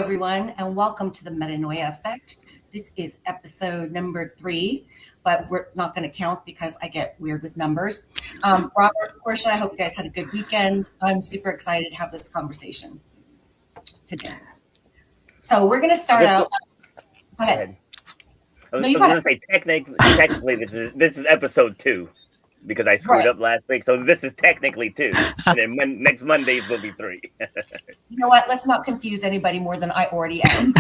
everyone, and welcome to the Metanoia Effect. This is episode number 3, but we're not going to count because I get weird with numbers. Robert, Portia, I hope you guys had a good weekend. I'm super excited to have this conversation today. So we're going to start out. Go ahead. I was going to say technically this is episode 2. Because I screwed up last week, so this is technically 2, and then next Mondays will be 3. You know what? Let's not confuse anybody more than I already am.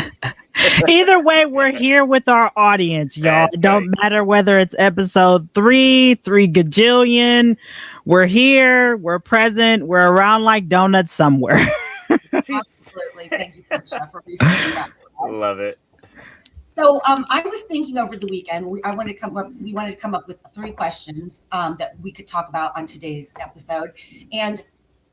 Either way, we're here with our audience, y'all. It don't matter whether it's episode 3 gajillion. We're here, we're present, we're around like donuts somewhere. Absolutely. Thank you, Portia, for reframing that for us. Love it. So I was thinking over the weekend, we wanted to come up with 3 questions that we could talk about on today's episode. And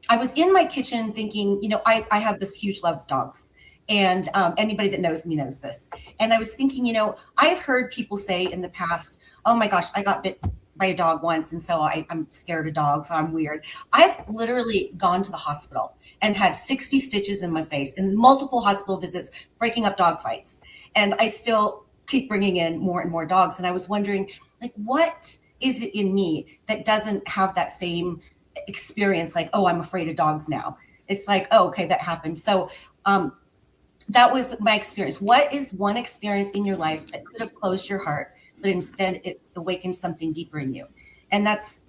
I was in my kitchen thinking, I have this huge love of dogs. And anybody that knows me knows this. And I was thinking, I've heard people say in the past, oh my gosh, I got bit by a dog once. And so I'm scared of dogs. So I'm weird. I've literally gone to the hospital and had 60 stitches in my face and multiple hospital visits, breaking up dog fights. And I still keep bringing in more and more dogs. And I was wondering, what is it in me that doesn't have that same experience? Like, oh, I'm afraid of dogs now. It's like, oh, okay, that happened. So that was my experience. What is one experience in your life that could have closed your heart, but instead it awakened something deeper in you? And that's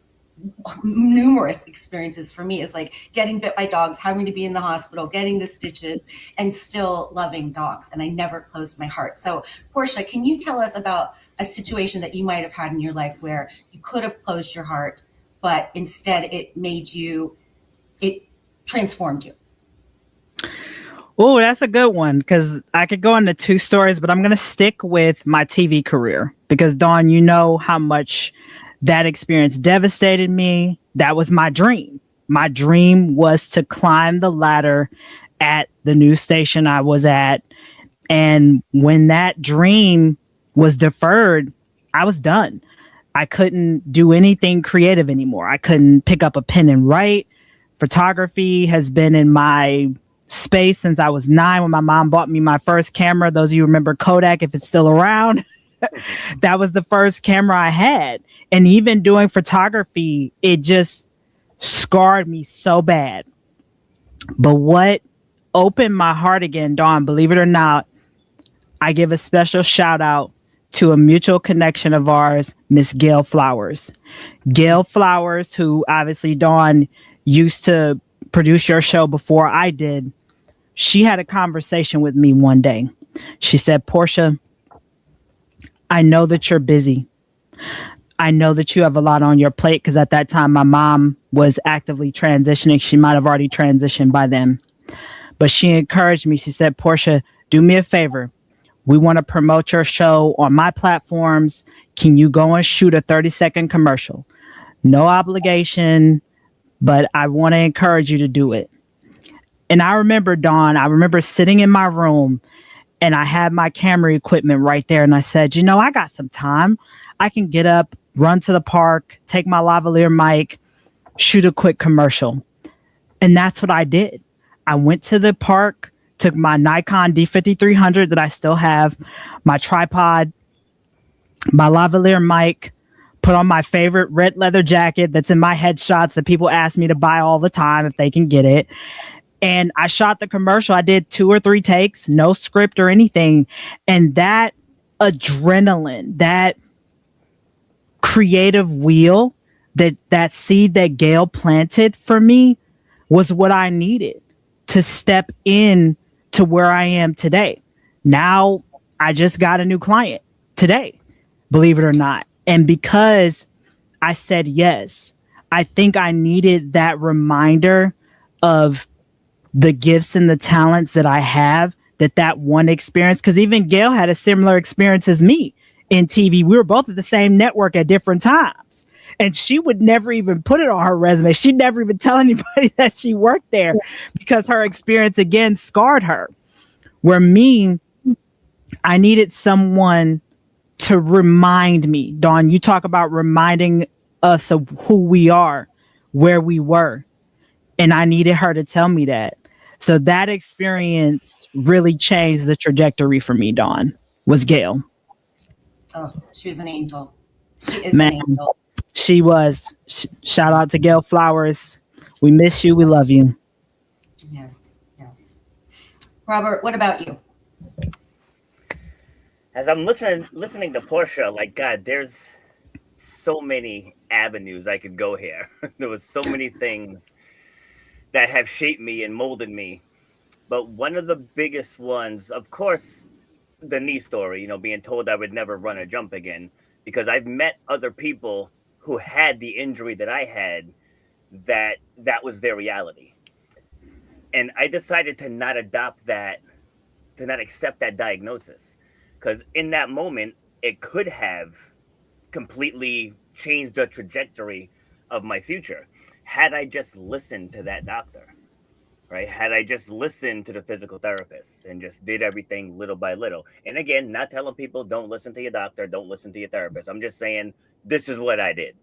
numerous experiences for me. Is like getting bit by dogs, having to be in the hospital, getting the stitches, and still loving dogs. And I never closed my heart. So Portia, can you tell us about a situation that you might have had in your life where you could have closed your heart, but instead it transformed you? Oh, that's a good one, because I could go into 2 stories, but I'm going to stick with my TV career because, Dawn, you know how much that experience devastated me. That was my dream. My dream was to climb the ladder at the news station I was at. And when that dream was deferred, I was done. I couldn't do anything creative anymore. I couldn't pick up a pen and write. Photography has been in my space since I was 9 when my mom bought me my first camera. Those of you remember Kodak, if it's still around. That was the first camera I had. And even doing photography, it just scarred me so bad. But what opened my heart again, Dawn, believe it or not, I give a special shout out to a mutual connection of ours, Miss Gail Flowers. Gail Flowers, who obviously, Dawn, used to produce your show before I did. She had a conversation with me one day. She said, Portia, I know that you're busy. I know that you have a lot on your plate, because at that time my mom was actively transitioning. She might have already transitioned by then. But she encouraged me. She said, Portia, do me a favor. We want to promote your show on my platforms. Can you go and shoot a 30-second commercial? No obligation, but I want to encourage you to do it. And I remember, Dawn, sitting in my room, and I had my camera equipment right there. And I said, I got some time. I can get up, run to the park, take my lavalier mic, shoot a quick commercial. And that's what I did. I went to the park, took my Nikon D5300 that I still have, my tripod, my lavalier mic, put on my favorite red leather jacket that's in my headshots that people ask me to buy all the time if they can get it. And I shot the commercial. I did 2 or 3 takes, no script or anything. And that adrenaline, that creative wheel, that seed that Gail planted for me was what I needed to step in to where I am today. Now I just got a new client today, believe it or not. And because I said yes, I think I needed that reminder of the gifts and the talents that I have, that one experience, because even Gail had a similar experience as me in TV. We were both at the same network at different times. And she would never even put it on her resume. She'd never even tell anybody that she worked there because her experience, again, scarred her. Where me, I needed someone to remind me. Dawn, you talk about reminding us of who we are, where we were. And I needed her to tell me that So that experience really changed the trajectory for me, Dawn, was Gail. Oh, she was an angel. She is Man, an angel. she was. Shout out to Gail Flowers. We miss you. We love you. Yes, yes. Robert, what about you? As I'm listening to Portia, like, God, there's so many avenues I could go here. There was so many things that have shaped me and molded me. But one of the biggest ones, of course, the knee story, being told I would never run or jump again, because I've met other people who had the injury that I had, that was their reality. And I decided to not adopt that, to not accept that diagnosis. Because in that moment, it could have completely changed the trajectory of my future had I just listened to that doctor, right? Had I just listened to the physical therapist and just did everything little by little. And again, not telling people don't listen to your doctor, don't listen to your therapist. I'm just saying this is what I did.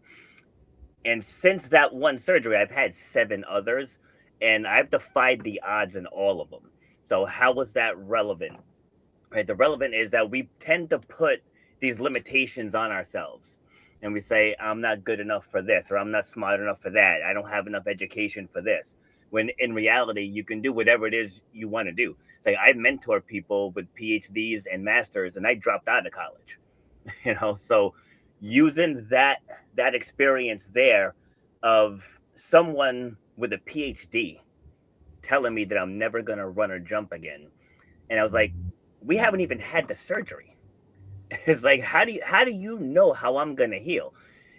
And since that one surgery, I've had 7 others, and I've defied the odds in all of them. So how was that relevant? Right? The relevant is that we tend to put these limitations on ourselves. And we say, I'm not good enough for this, or I'm not smart enough for that. I don't have enough education for this. When in reality, you can do whatever it is you want to do. Like, I mentor people with PhDs and masters, and I dropped out of college. So using that experience there of someone with a PhD telling me that I'm never going to run or jump again. And I was like, we haven't even had the surgery. It's like, how do you know how I'm going to heal?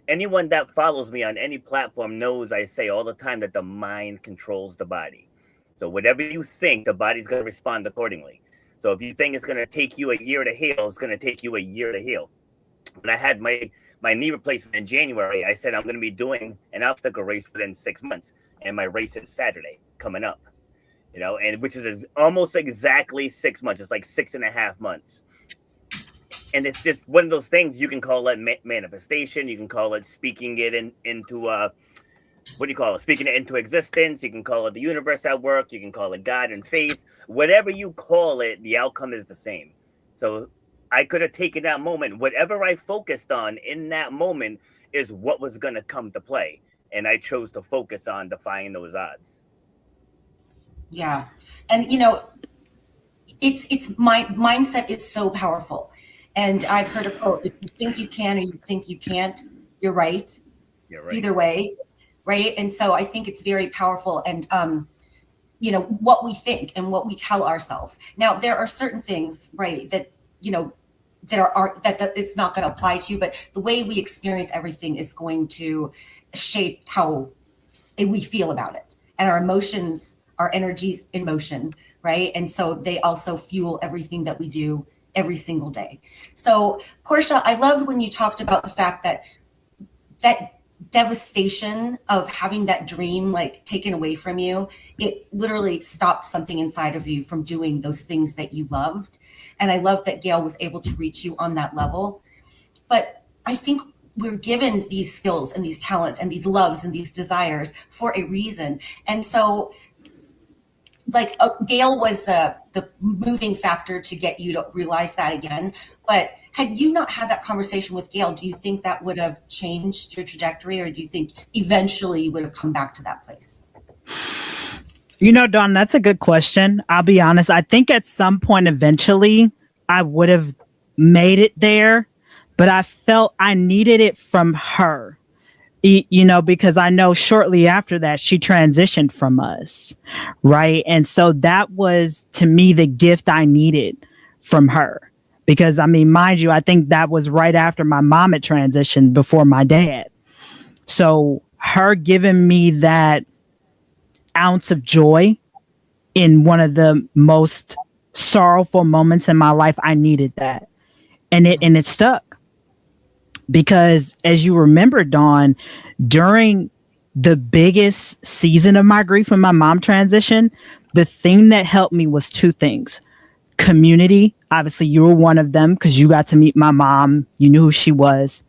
Anyone that follows me on any platform knows I say all the time that the mind controls the body. So whatever you think, the body's going to respond accordingly. So if you think it's going to take you a year to heal, it's going to take you a year to heal. When I had my knee replacement in January, I said I'm going to be doing an obstacle race within 6 months. And my race is Saturday coming up, and which is almost exactly 6 months. It's like 6.5 months. And it's just one of those things. You can call it manifestation. You can call it speaking it into what do you call it? Speaking it into existence. You can call it the universe at work. You can call it God and faith. Whatever you call it, the outcome is the same. So I could have taken that moment. Whatever I focused on in that moment is what was going to come to play. And I chose to focus on defying those odds. Yeah. And, it's my mindset is so powerful. And I've heard a quote, if you think you can or you think you can't, you're right. You're right. Either way. Right. And so I think it's very powerful. And, what we think and what we tell ourselves. Now, there are certain things, right, that, that it's not going to apply to you, but the way we experience everything is going to shape how we feel about it. And our emotions, our energies in motion, right? And so they also fuel everything that we do every single day. So, Portia, I loved when you talked about the fact that devastation of having that dream like taken away from you, it literally stopped something inside of you from doing those things that you loved. And I love that Gail was able to reach you on that level. But I think we're given these skills and these talents and these loves and these desires for a reason. And so Gail was the moving factor to get you to realize that again. But had you not had that conversation with Gail, do you think that would have changed your trajectory, or do you think eventually you would have come back to that place? Dawn, that's a good question. I'll be honest. I think at some point eventually I would have made it there, but I felt I needed it from her. Because I know shortly after that, she transitioned from us. Right. And so that was, to me, the gift I needed from her. Because, mind you, I think that was right after my mom had transitioned, before my dad. So her giving me that ounce of joy in one of the most sorrowful moments in my life, I needed that. And it stuck. Because as you remember, Dawn, during the biggest season of my grief when my mom transitioned, the thing that helped me was 2 things. Community. Obviously, you were one of them because you got to meet my mom. You knew who she was.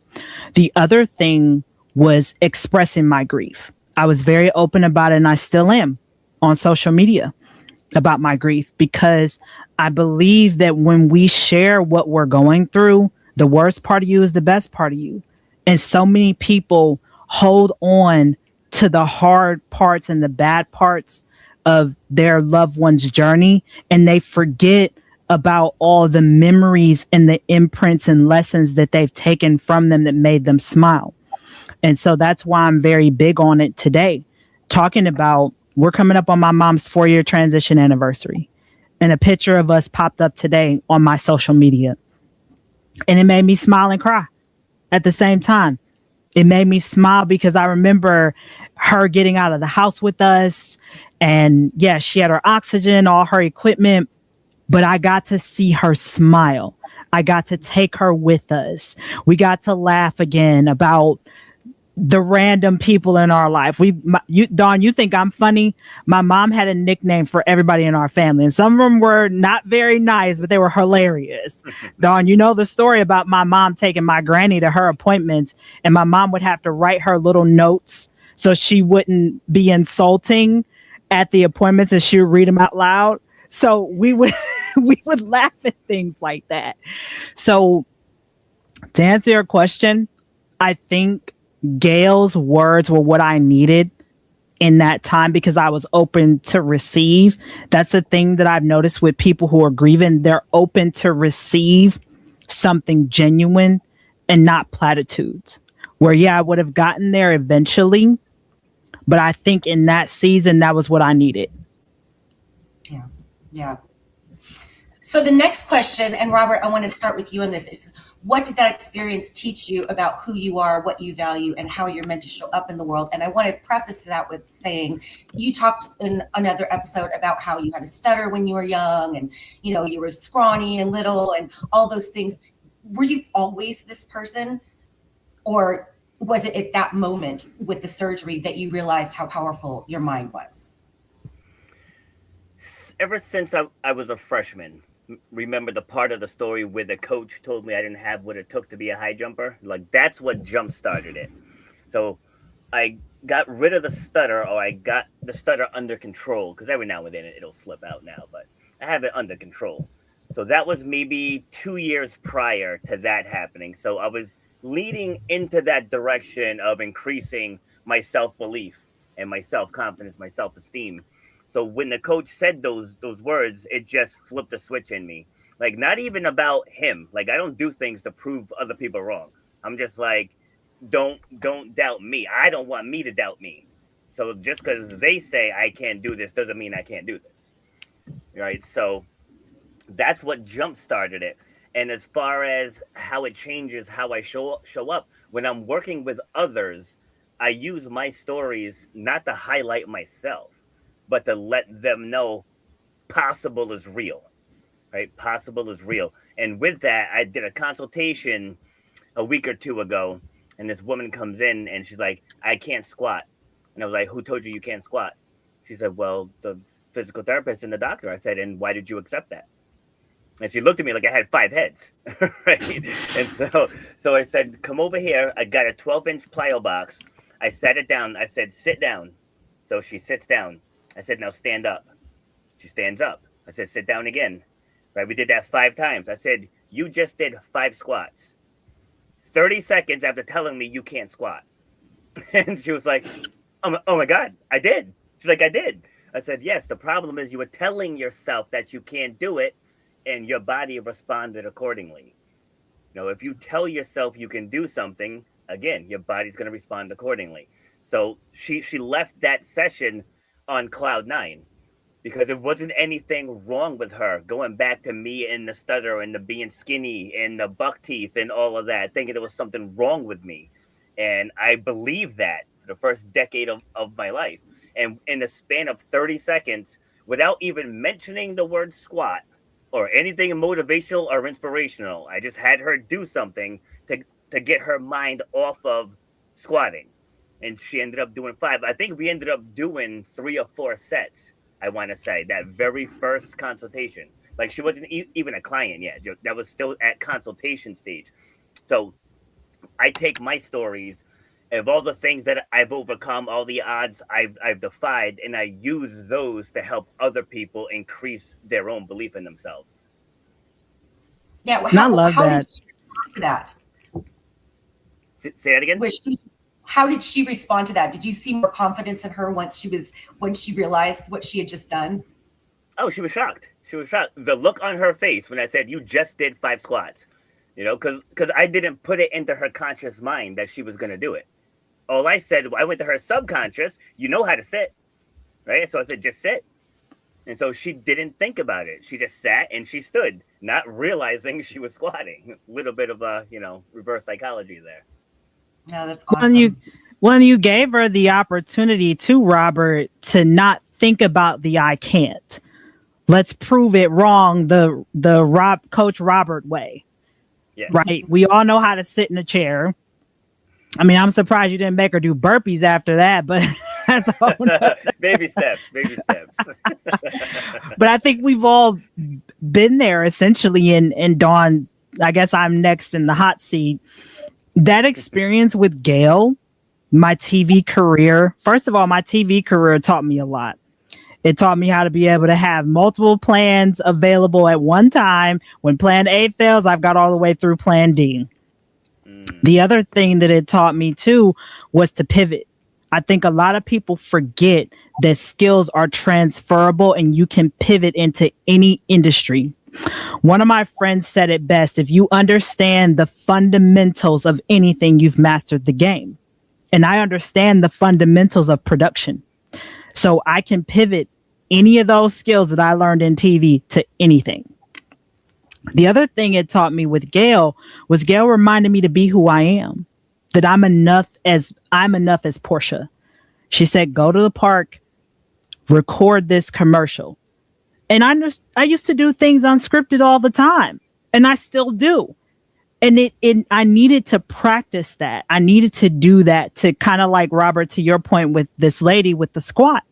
The other thing was expressing my grief. I was very open about it, and I still am on social media. about my grief, because I believe that when we share what we're going through, the worst part of you is the best part of you. And so many people hold on to the hard parts and the bad parts of their loved one's journey, and they forget about all the memories and the imprints and lessons that they've taken from them that made them smile. And so that's why I'm very big on it today, talking about we're coming up on my mom's 4-year transition anniversary. And a picture of us popped up today on my social media. And it made me smile and cry at the same time. It made me smile because I remember her getting out of the house with us. And yeah, she had her oxygen, all her equipment, but I got to see her smile. I got to take her with us. We got to laugh again about the random people in our life. Dawn, you think I'm funny? My mom had a nickname for everybody in our family, and some of them were not very nice, but they were hilarious. Dawn, you know the story about my mom taking my granny to her appointments, and my mom would have to write her little notes so she wouldn't be insulting at the appointments, and she would read them out loud. So we would we would laugh at things like that. So to answer your question, I think Gail's words were what I needed in that time because I was open to receive. That's the thing that I've noticed with people who are grieving. They're open to receive something genuine and not platitudes. Where, yeah, I would have gotten there eventually, but I think in that season, that was what I needed. Yeah. Yeah. So the next question, and Robert, I want to start with you on this, is what did that experience teach you about who you are, what you value, and how you're meant to show up in the world? And I want to preface that with saying you talked in another episode about how you had a stutter when you were young, and you were scrawny and little and all those things. Were you always this person, or was it at that moment with the surgery that you realized how powerful your mind was? Ever since I was a freshman, remember the part of the story where the coach told me I didn't have what it took to be a high jumper? Like, that's what jump started it. So I got rid of the stutter, or I got the stutter under control, because every now and then it'll slip out now, but I have it under control. So that was maybe 2 years prior to that happening. So I was leading into that direction of increasing my self-belief and my self-confidence, my self-esteem. So when the coach said those words, it just flipped a switch in me. Like, not even about him. Like, I don't do things to prove other people wrong. I'm just like, don't doubt me. I don't want me to doubt me. So just because they say I can't do this doesn't mean I can't do this. Right? So that's what jump started it. And as far as how it changes how I show up, when I'm working with others, I use my stories not to highlight myself, but to let them know possible is real, right? Possible is real. And with that, I did a consultation a week or two ago, and this woman comes in and she's like, I can't squat. And I was like, who told you can't squat? She said, well, the physical therapist and the doctor. I said, and why did you accept that? And she looked at me like I had 5 heads, right? And so I said, come over here. I got a 12-inch plyo box. I sat it down. I said, sit down. So she sits down. I said, now stand up. She stands up. I said, sit down again. Right? We did that 5 times. I said, you just did 5 squats. 30 seconds after telling me you can't squat. And she was like, oh my God, I did. She's like, I did. I said, yes, the problem is you were telling yourself that you can't do it, and your body responded accordingly. If you tell yourself you can do something, again, your body's going to respond accordingly. So she left that session on cloud 9 because there wasn't anything wrong with her, going back to me and the stutter and the being skinny and the buck teeth and all of that, thinking there was something wrong with me. And I believed that for the first decade of my life. And in the span of 30 seconds, without even mentioning the word squat or anything motivational or inspirational, I just had her do something to get her mind off of squatting. And she ended up doing 5. I think we ended up doing 3 or 4 sets, I want to say, that very first consultation. Like, she wasn't even a client yet. That was still at consultation stage. So I take my stories of all the things that I've overcome, all the odds I've defied, and I use those to help other people increase their own belief in themselves. Yeah. And I love How did that. she respond to that? Say that again. How did she respond to that? Did you see more confidence in her once she realized what she had just done? Oh, she was shocked. She was shocked. The look on her face when I said, "You just did 5 squats," because I didn't put it into her conscious mind that she was going to do it. All I said, I went to her subconscious. You know how to sit, right? So I said, just sit. And so she didn't think about it. She just sat and she stood, not realizing she was squatting. A little bit of a, reverse psychology there. No, that's awesome. When you gave her the opportunity to, Robert, to not think about the I can't. Let's prove it wrong the Coach Robert way. Yes. Right? We all know how to sit in a chair. I mean, I'm surprised you didn't make her do burpees after that, but that's a whole nother. Baby steps. But I think we've all been there essentially. And Dawn, I guess I'm next in the hot seat. That experience with Gail, my TV career. First of all, my TV career taught me a lot. It taught me how to be able to have multiple plans available at one time. When plan A fails, I've got all the way through plan D. The other thing that it taught me too was to pivot. I think a lot of people forget that skills are transferable and you can pivot into any industry. One of my friends said it best: if you understand the fundamentals of anything, you've mastered the game. And I understand the fundamentals of production. So I can pivot any of those skills that I learned in TV to anything. The other thing it taught me with Gail was Gail reminded me to be who I am, that I'm enough as Portia. She said, go to the park, record this commercial. And I used to do things unscripted all the time, and I still do. And I needed to practice that. I needed to do that to kind of like, Robert, to your point with this lady with the squat.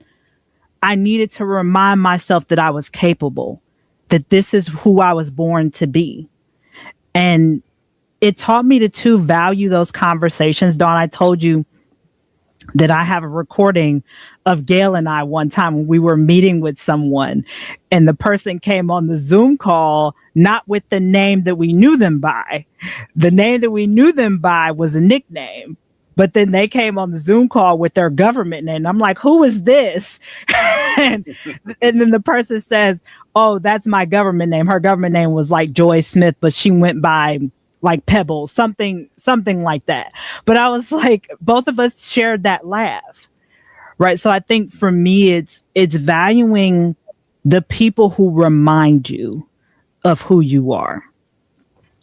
I needed to remind myself that I was capable, that this is who I was born to be. And it taught me to value those conversations. Dawn, I told you that I have a recording of Gail and I one time when we were meeting with someone, and the person came on the Zoom call, not with the name that we knew them by. The name that we knew them by was a nickname. But then they came on the Zoom call with their government name. I'm like, who is this? and then the person says, oh, that's my government name. Her government name was like Joy Smith, but she went by like Pebbles, something like that. But I was like, both of us shared that laugh, right? So I think for me, it's valuing the people who remind you of who you are,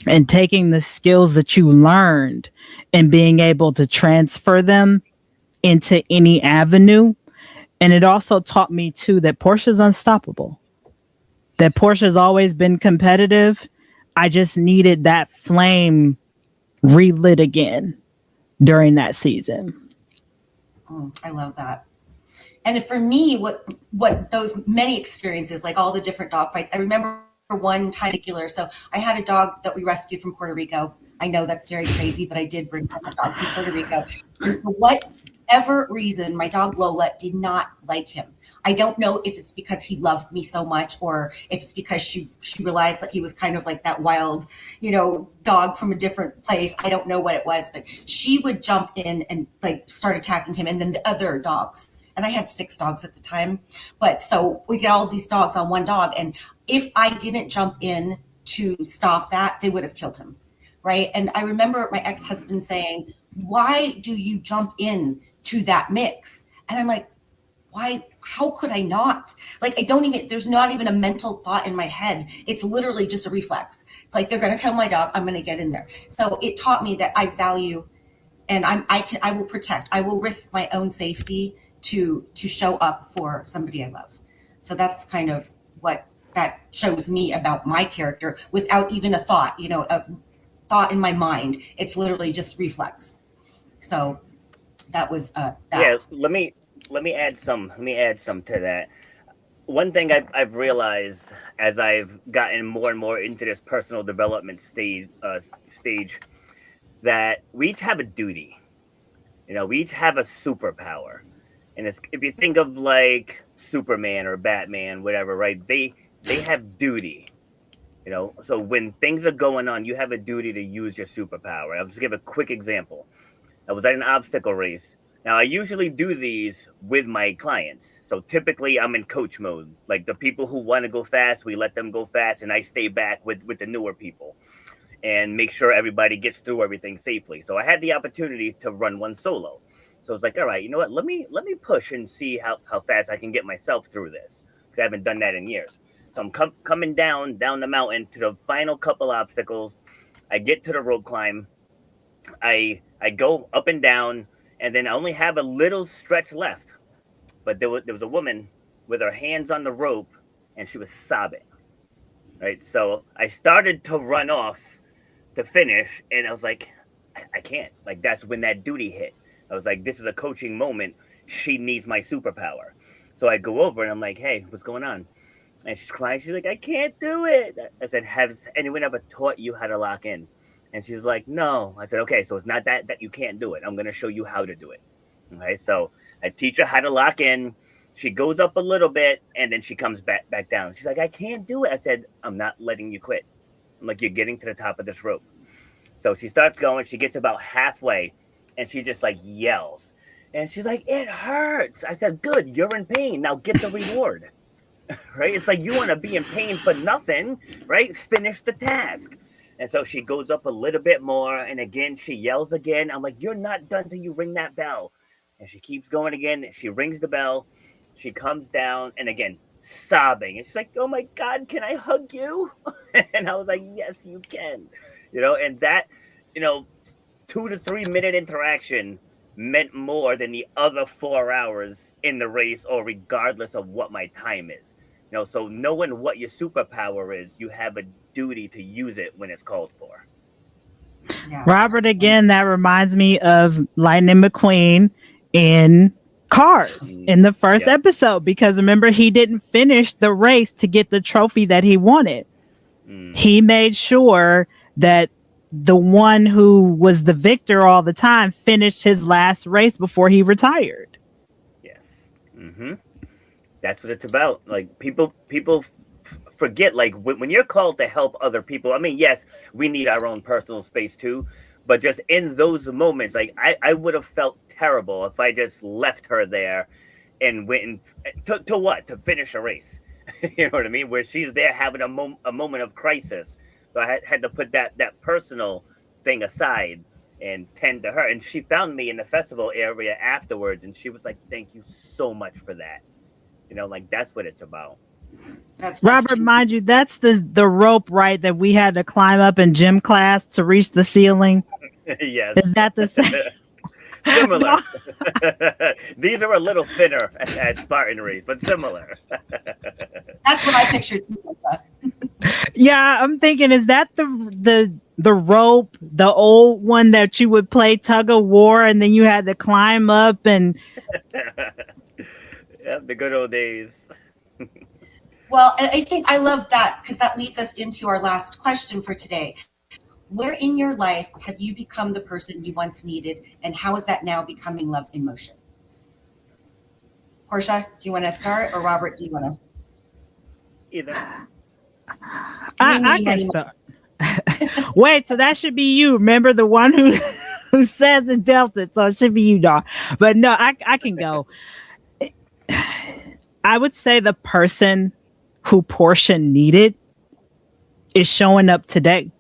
and taking the skills that you learned and being able to transfer them into any avenue. And it also taught me too that Portia's unstoppable, that Portia's always been competitive. I just needed that flame relit again during that season. I love that. And for me, what those many experiences, like all the different dog fights, I remember one time in particular. So I had a dog that we rescued from Puerto Rico. I know that's very crazy, but I did bring a dog from Puerto Rico. And for whatever reason, my dog Lola did not like him. I don't know if it's because he loved me so much, or if it's because she realized that he was kind of like that wild, dog from a different place. I don't know what it was, but she would jump in and like start attacking him, and then the other dogs. And I had 6 dogs at the time. But so we get all these dogs on one dog. And if I didn't jump in to stop that, they would have killed him. Right. And I remember my ex-husband saying, why do you jump in to that mix? And I'm like, why? How could I not? Like, there's not even a mental thought in my head. It's literally just a reflex. It's like, they're going to kill my dog. I'm going to get in there. So it taught me that I value, and I will protect, I will risk my own safety to show up for somebody I love. So that's kind of what that shows me about my character, without even a thought, a thought in my mind. It's literally just reflex. So that was that. Yeah, let me add some to that. One thing I've realized as I've gotten more and more into this personal development stage, that we each have a duty. We each have a superpower, and it's, if you think of like Superman or Batman, whatever, right? They have duty. So when things are going on, you have a duty to use your superpower. I'll just give a quick example. I was at an obstacle race. Now, I usually do these with my clients. So typically I'm in coach mode. Like the people who want to go fast, we let them go fast, and I stay back with the newer people and make sure everybody gets through everything safely. So I had the opportunity to run one solo. So I was like, all right, you know what? Let me push and see how fast I can get myself through this. Because I haven't done that in years. So I'm coming down the mountain to the final couple obstacles. I get to the rope climb. I go up and down, and then I only have a little stretch left. But there was a woman with her hands on the rope, and she was sobbing. Right, so I started to run off to finish, and I was like, I can't. Like, that's when that duty hit. I was like, this is a coaching moment. She needs my superpower. So I go over, and I'm like, hey, what's going on? And she's crying. She's like, I can't do it. I said, has anyone ever taught you how to lock in? And she's like, no. I said, okay, so it's not that you can't do it. I'm going to show you how to do it. Okay, so I teach her how to lock in. She goes up a little bit, and then she comes back down. She's like, I can't do it. I said, I'm not letting you quit. I'm like, you're getting to the top of this rope. So she starts going. She gets about halfway, and she just like yells. And she's like, it hurts. I said, good, you're in pain. Now get the reward. Right? It's like, you want to be in pain for nothing, right? Finish the task. And so she goes up a little bit more, and again, she yells again. I'm like, you're not done till you ring that bell. And she keeps going again. She rings the bell. She comes down, and again, sobbing. And she's like, oh my God, can I hug you? And I was like, yes, you can. And that, 2 to 3 minute interaction meant more than the other 4 hours in the race, or regardless of what my time is. So knowing what your superpower is, you have a duty to use it when it's called for. Yeah. Robert, again, that reminds me of Lightning McQueen in Cars in the first episode, because remember, he didn't finish the race to get the trophy that he wanted. He made sure that the one who was the victor all the time finished his last race before he retired. Yes. That's what it's about. Like, people forget, like, when you're called to help other people, I mean, yes, we need our own personal space too, but just in those moments, like, I would have felt terrible if I just left her there and went and to what? To finish a race. You know what I mean? Where she's there having a moment of crisis. So I had to put that personal thing aside and tend to her. And she found me in the festival area afterwards, and she was like, thank you so much for that. Like, that's what it's about. That's Robert, mind you, that's the rope, right, that we had to climb up in gym class to reach the ceiling. Yes. Is that the same? Similar. These are a little thinner at Spartan Race, but similar. That's what I pictured too. Yeah, I'm thinking, is that the rope, the old one that you would play tug of war, and then you had to climb up and Yeah, the good old days. Well, and I think I love that, because that leads us into our last question for today. Where in your life have you become the person you once needed, and how is that now becoming love in motion? Portia, do you want to start, or Robert, do you want to? Either. I can start. Wait, so that should be you. Remember, the one who says it dealt it, so it should be you, Dawn. But no, I can go. I would say the person who Portia needed is showing up today.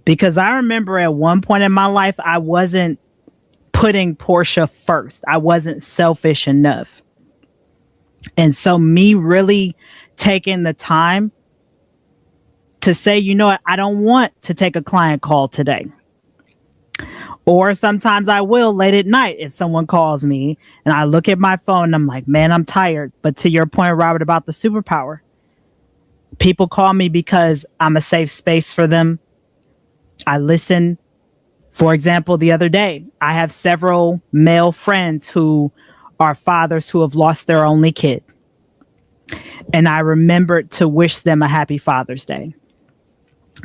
Because I remember at one point in my life, I wasn't putting Portia first. I wasn't selfish enough. And so me really taking the time to say, you know what, I don't want to take a client call today. Or sometimes I will late at night if someone calls me and I look at my phone and I'm like, man, I'm tired. But to your point, Robert, about the superpower, people call me because I'm a safe space for them. I listen. For example, the other day, I have several male friends who are fathers who have lost their only kid. And I remembered to wish them a happy Father's Day,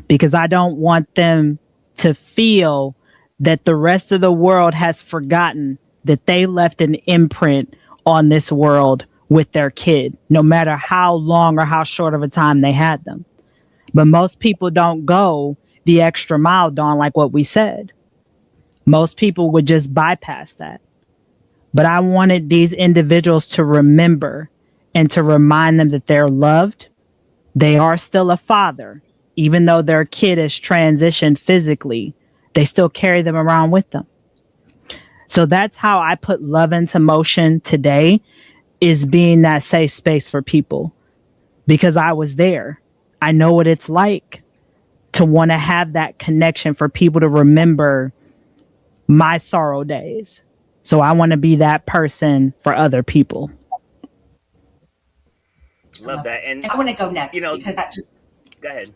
because I don't want them to feel that the rest of the world has forgotten that they left an imprint on this world with their kid, no matter how long or how short of a time they had them. But most people don't go the extra mile, Dawn, like what we said. Most people would just bypass that. But I wanted these individuals to remember and to remind them that they're loved. They are still a father. Even though their kid has transitioned physically, they still carry them around with them. So that's how I put love into motion today, is being that safe space for people, because I was there. I know what it's like to want to have that connection for people to remember my sorrow days. So I want to be that person for other people. Love that. And I want to go next, you know, because that just. go ahead.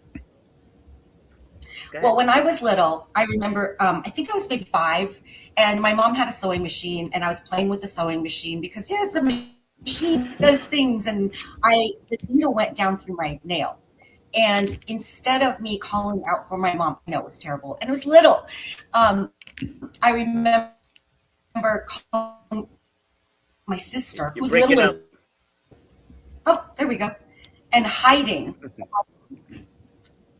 Well, when I was little, I remember, I think I was maybe 5, and my mom had a sewing machine, and I was playing with the sewing machine because, yeah, it's a machine, does things, and the needle went down through my nail. And instead of me calling out for my mom, I know it was terrible, and it was little, I remember calling my sister, who was little. Oh, there we go. And hiding.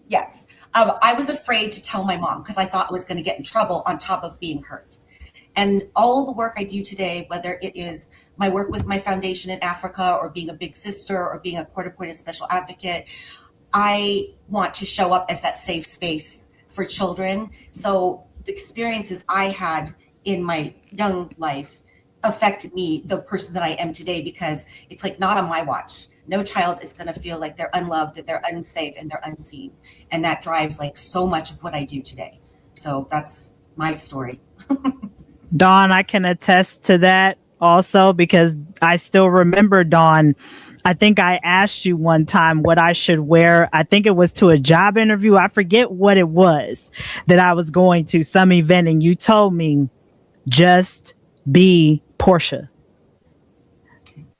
Yes. I was afraid to tell my mom because I thought I was going to get in trouble on top of being hurt. And all the work I do today, whether it is my work with my foundation in Africa or being a big sister or being a court-appointed special advocate, I want to show up as that safe space for children. So the experiences I had in my young life affected me, the person that I am today, because it's like not on my watch. No child is going to feel like they're unloved, that they're unsafe, and they're unseen. And that drives like so much of what I do today. So that's my story. Dawn, I can attest to that also, because I still remember, Dawn, I think I asked you one time what I should wear. I think it was to a job interview. I forget what it was that I was going to, some event, and you told me, just be Portia.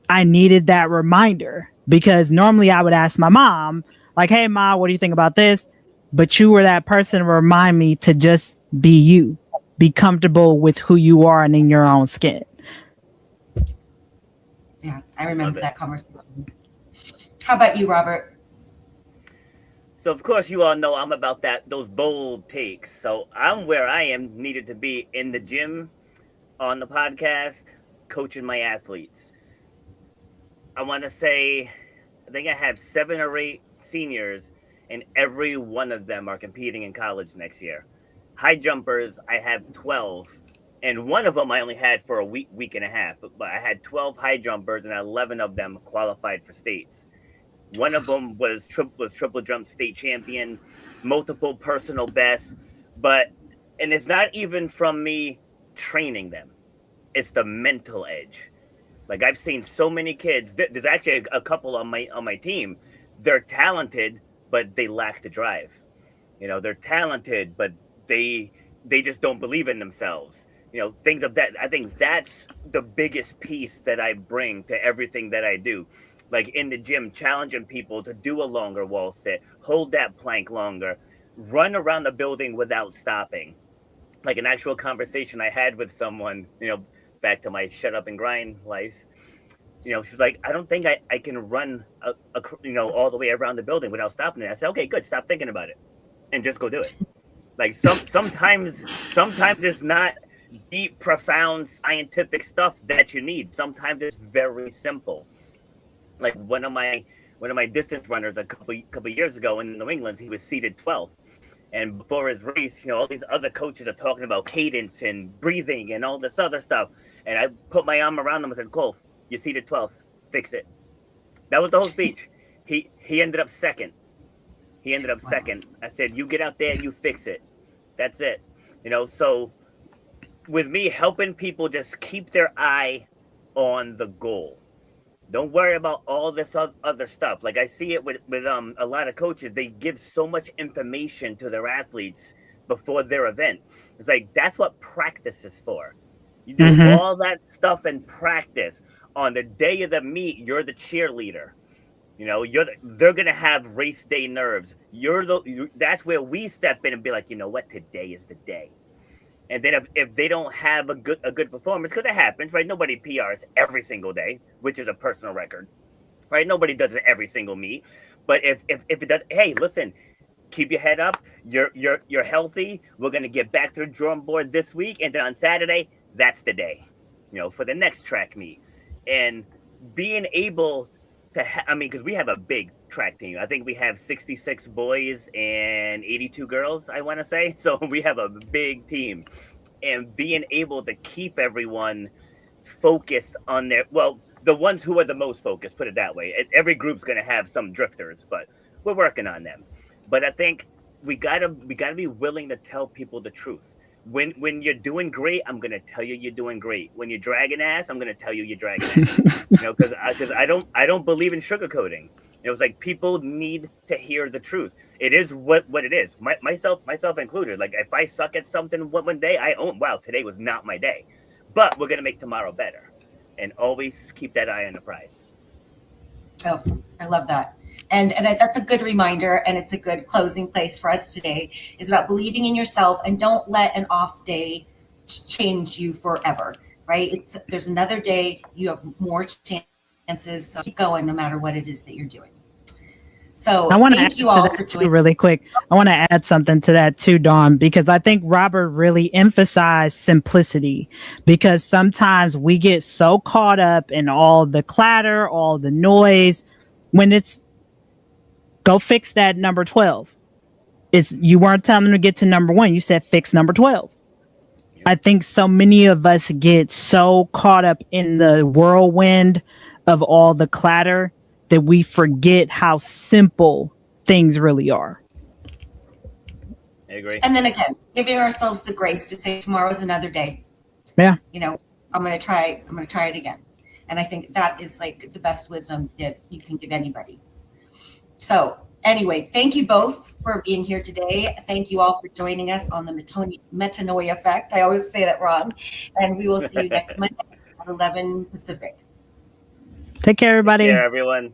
I needed that reminder, because normally I would ask my mom, like, hey, Ma, what do you think about this? But you were that person to remind me to just be you, be comfortable with who you are and in your own skin. Yeah, I remember that conversation. How about you, Robert? So of course you all know I'm about those bold takes. So I'm where I am needed to be in the gym, on the podcast, coaching my athletes. I want to say, I think I have 7 or 8 seniors, and every one of them are competing in college next year. High jumpers, I have 12, and one of them I only had for a week and a half. But I had 12 high jumpers, and 11 of them qualified for states. One of them was triple jump state champion, multiple personal bests. And it's not even from me training them; it's the mental edge. Like, I've seen so many kids. There's actually a couple on my team. They're talented, but they lack the drive. You know, they're talented, but they just don't believe in themselves. You know, things of that. I think that's the biggest piece that I bring to everything that I do. Like in the gym, challenging people to do a longer wall sit, hold that plank longer, run around the building without stopping. Like an actual conversation I had with someone, you know, back to my shut up and grind life. You know, she's like, I don't think I can run, all the way around the building without stopping it. I said, okay, good. Stop thinking about it and just go do it. Like sometimes it's not deep, profound scientific stuff that you need. Sometimes it's very simple. Like one of my distance runners a couple years ago in New England, he was seated 12th. And before his race, you know, all these other coaches are talking about cadence and breathing and all this other stuff. And I put my arm around him and said, Cole, you're seated 12th. Fix it. That was the whole speech. He ended up second. I said, you get out there and you fix it. That's it. You know, so with me helping people just keep their eye on the goal. Don't worry about all this other stuff. Like I see it with a lot of coaches. They give so much information to their athletes before their event. It's like, that's what practice is for. You do all that stuff in practice. On the day of the meet, you're the cheerleader. You know, they're going to have race day nerves. That's where we step in and be like, you know what? Today is the day. And then if they don't have a good performance, because it happens, right? Nobody PRs every single day, which is a personal record, right? Nobody does it every single meet. But if it does, hey, listen, keep your head up. You're healthy. We're gonna get back to the drawing board this week, and then on Saturday, that's the day, for the next track meet. And being able to, I mean, because we have a big track team. I think we have 66 boys and 82 girls, I want to say. So we have a big team, and being able to keep everyone focused on the ones who are the most focused, put it that way. Every group's going to have some drifters, but we're working on them. But I think we gotta be willing to tell people the truth. When you're doing great, I'm gonna tell you you're doing great. When you're dragging ass, I'm gonna tell you you're dragging ass. Because I don't believe in sugarcoating. It's like people need to hear the truth. It is what it is. Myself included. Like if I suck at something one day, I own. Wow, today was not my day, but we're gonna make tomorrow better, and always keep that eye on the prize. Oh, I love that. And that's a good reminder, and it's a good closing place for us today, is about believing in yourself, and don't let an off day change you forever, right? There's another day, you have more chances, so keep going no matter what it is that you're doing. So I want to thank add you all to for that too, doing. really quick. I want to add something to that too, Dawn, because I think Robert really emphasized simplicity, because sometimes we get so caught up in all the clatter, all the noise, when it's go fix that number 12. You weren't telling them to get to number 1. You said fix number 12. I think so many of us get so caught up in the whirlwind of all the clatter that we forget how simple things really are. I agree. And then again, giving ourselves the grace to say tomorrow's another day. Yeah. I'm going to try it again. And I think that is like the best wisdom that you can give anybody. So anyway, thank you both for being here today. Thank you all for joining us on the Metanoia Effect. I always say that wrong. And we will see you next Monday at 11 Pacific. Take care, everybody. Take care, everyone.